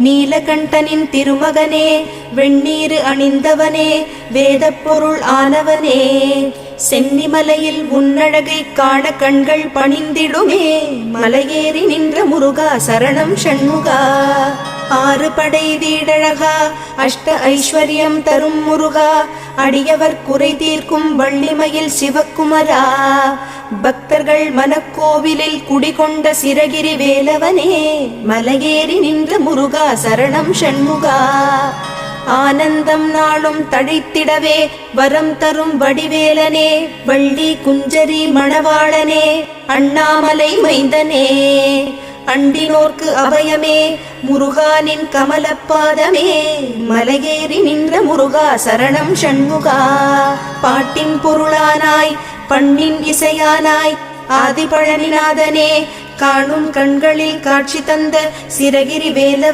நீலகண்டனின் திருமகனே, வெண்ணீரு அணிந்தவனே, வேதப் பொருள் ஆனவனே, சென்னிமலையில் உன்னழகை காண கண்கள் பணிந்திடுமே. மலையேறி நின்ற முருகா சரணம் ஷண்முகா. ஆறு படை வீடழகா, அஷ்ட ஐஸ்வர்யம் தரும் முருகா, அடியவர் குறை தீர்க்கும் வள்ளிமயில் சிவக்குமரா, பக்தர்கள் மனக்கோவிலில் குடிகொண்ட சிரகிரி வேலவனே, மலையேறி நின்ற முருகா சரணம் ஷண்முகா. ஆனந்தம் நாளும் தழைத்திடவே வரம் தரும் வடிவேலனே, வள்ளி குஞ்சரி மணவாளனே, அண்ணாமலை மைந்தனே, அண்டினோர்க்கு அபயமே, முருகானின் கமலப்பாதமே, மலையேறி நின்ற முருகா சரணம் ஷண்முகா. பாட்டின் பொருளானாய், பண்ணின் இசையானாய், ஆதிபழனிநாதனே, காணும் கண்களில் காட்சி தந்த சிரகிரி வேல